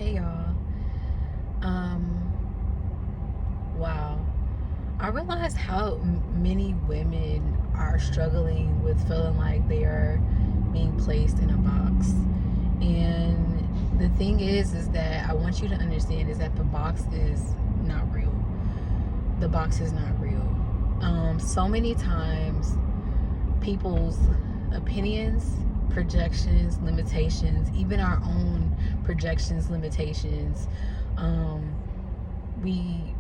Hey y'all. Wow. I realized how many women are struggling with feeling like they are being placed in a box. And the thing is that I want you to understand is that the box is not real. The box is not real. So many times people's opinions, projections, limitations, even our own projections, limitations, we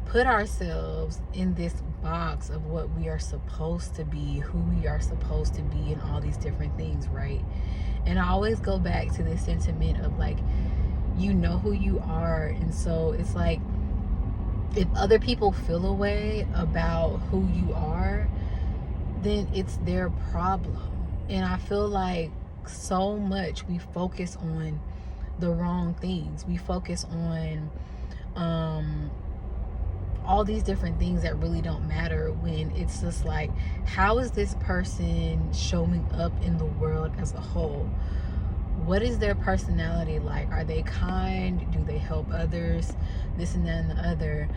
put ourselves in this box of what we are supposed to be, who we are supposed to be, and all these different things, right? And I always go back to this sentiment of like, you know who you are. And so it's like, if other people feel a way about who you are, then it's their problem. And I feel like so much we focus on the wrong things. We focus on all these different things that really don't matter, when it's just like, how is this person showing up in the world as a whole? What is their personality like? Are they kind? Do they help others? This and that and the other.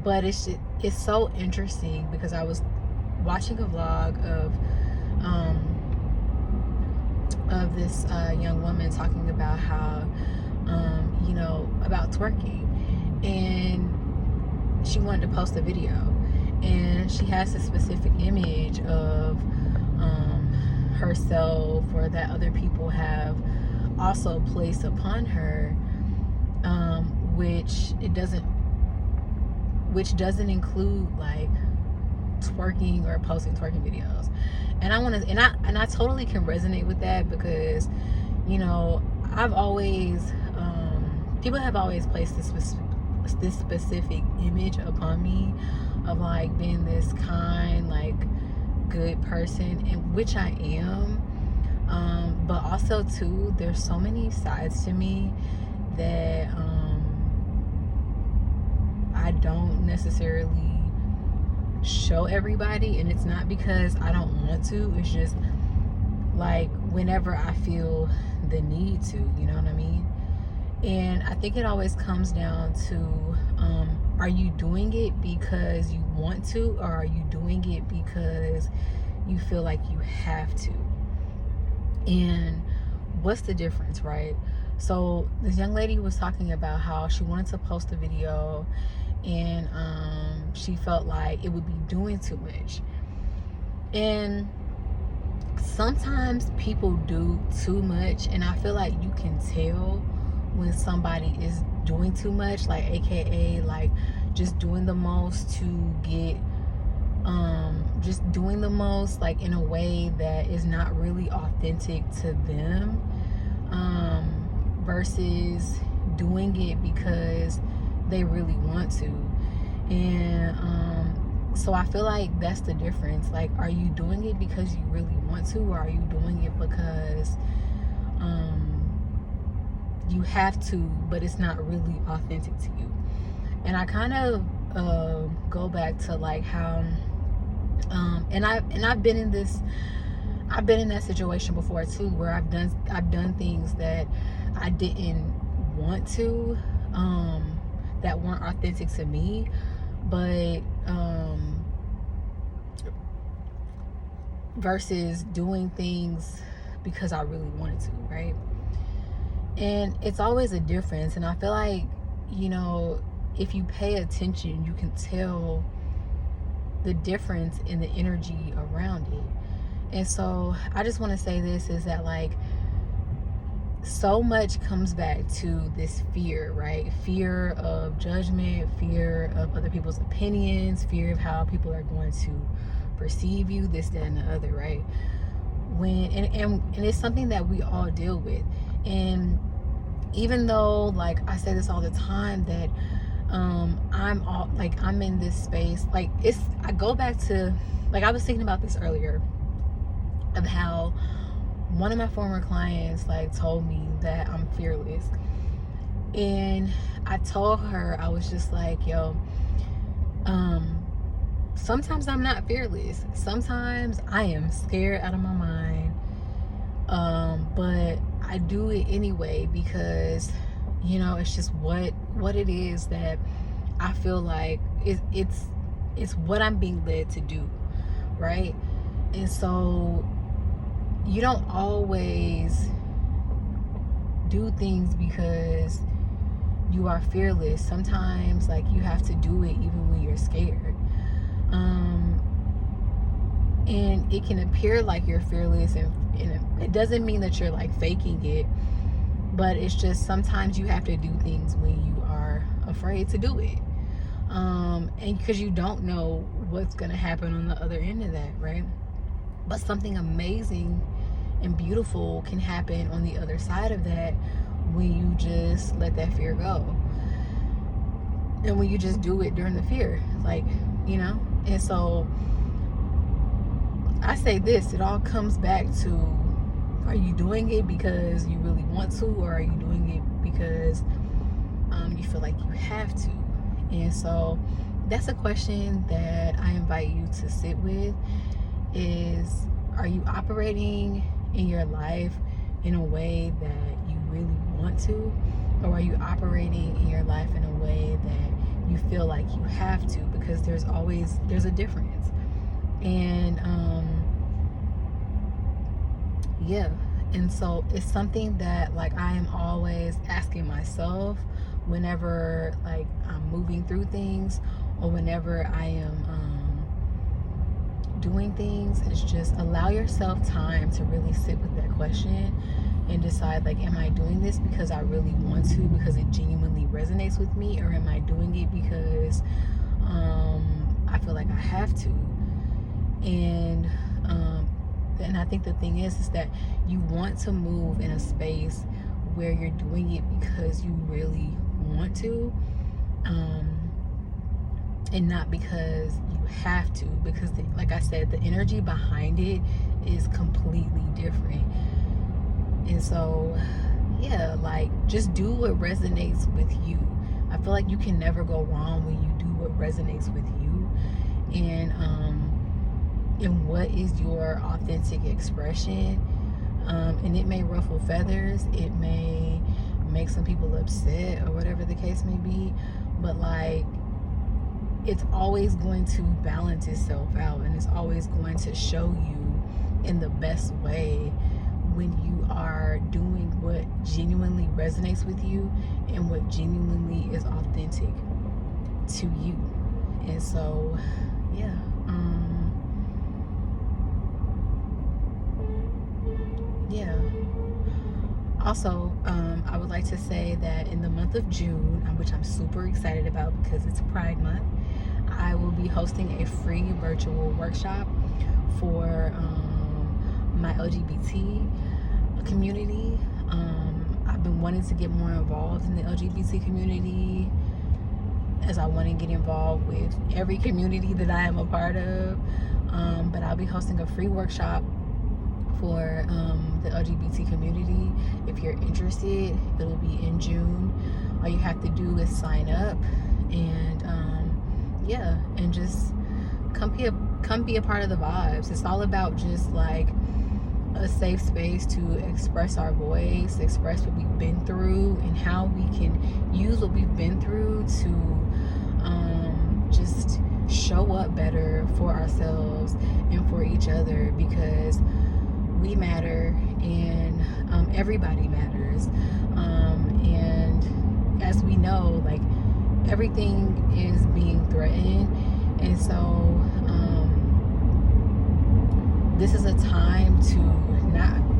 But it's so interesting because I was watching a vlog of this young woman talking about how about twerking, and she wanted to post a video, and she has a specific image of herself, or that other people have also placed upon her, which doesn't include like twerking or posting twerking videos. And I totally can resonate with that, because I've always people have always placed this specific image upon me of like being this kind, like good person, and which I am. But also too, there's so many sides to me that I don't necessarily show everybody. And it's not because I don't want to, it's just like whenever I feel the need to, you know what I mean? And I think it always comes down to, are you doing it because you want to, or are you doing it because you feel like you have to? And what's the difference, right? So this young lady was talking about how she wanted to post a video, and she felt like it would be doing too much. And sometimes people do too much, and I feel like you can tell when somebody is doing too much, like aka like just doing the most to get just doing the most, like in a way that is not really authentic to them, versus doing it because they really want to. And so I feel like that's the difference. Like, are you doing it because you really want to, or are you doing it because you have to, but it's not really authentic to you? And I kind of go back to like how I've been in that situation before too, where I've done things that I didn't want to, that weren't authentic to me, but versus doing things because I really wanted to, right? And it's always a difference. And I feel like, if you pay attention, you can tell the difference in the energy around it. And so I just want to say this, is that like, so much comes back to this fear, right? Fear of judgment, fear of other people's opinions, fear of how people are going to perceive you, this, that, and the other, right? And it's something that we all deal with. And even though, like I say this all the time, that I'm in this space, like I go back to, like I was thinking about this earlier, of how one of my former clients like told me that I'm fearless. And I told her, I was just like, yo, sometimes I'm not fearless. Sometimes I am scared out of my mind. But I do it anyway because, you know, it's just what it is that I feel like it's what I'm being led to do, right? And so you don't always do things because you are fearless. Sometimes, like, you have to do it even when you're scared. And it can appear like you're fearless, and it doesn't mean that you're like faking it, but it's just sometimes you have to do things when you are afraid to do it. And because you don't know what's going to happen on the other end of that, right? But something amazing and beautiful can happen on the other side of that when you just let that fear go. And when you just do it during the fear, like, you know? And so I say this, it all comes back to, are you doing it because you really want to, or are you doing it because you feel like you have to? And so that's a question that I invite you to sit with, is, are you operating in your life in a way that you really want to, or are you operating in your life in a way that you feel like you have to? Because there's a difference. And yeah, and so it's something that, like, I am always asking myself whenever, like, I'm moving through things, or whenever I am doing things. Is just allow yourself time to really sit with that question and decide, like, am I doing this because I really want to, because it genuinely resonates with me, or am I doing it because I feel like I have to? And I think the thing is that you want to move in a space where you're doing it because you really want to, and not because you have to, because like I said, the energy behind it is completely different. And so yeah, like, just do what resonates with you. I feel like you can never go wrong when you do what resonates with you. And what is your authentic expression. And it may ruffle feathers, it may make some people upset, or whatever the case may be, but, like, it's always going to balance itself out, and it's always going to show you in the best way when you are doing what genuinely resonates with you and what genuinely is authentic to you. And so yeah, yeah. Also, I would like to say that in the month of June, which I'm super excited about because it's Pride Month, I will be hosting a free virtual workshop for my LGBT community. I've been wanting to get more involved in the LGBT community, as I want to get involved with every community that I am a part of. But I'll be hosting a free workshop for the LGBT community. If you're interested, it'll be in June. All you have to do is sign up, and yeah, and just come be a part of the vibes. It's all about just, like, a safe space to express our voice, express what we've been through, and how we can use what we've been through to just show up better for ourselves and for each other, because we matter, and everybody matters. And as we know, like, everything is being threatened, and so this is a time to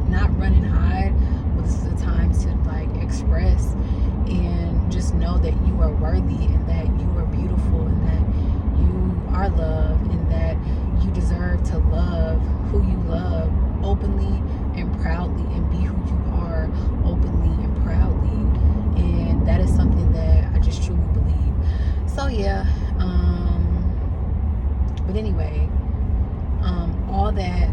not run and hide, but this is a time to, like, express and just know that you are worthy, and that you are beautiful, and that you are loved, and that you deserve to love who you love openly and proudly, and be who you are openly and proudly. And that is something that I just truly believe. So yeah, but anyway, all that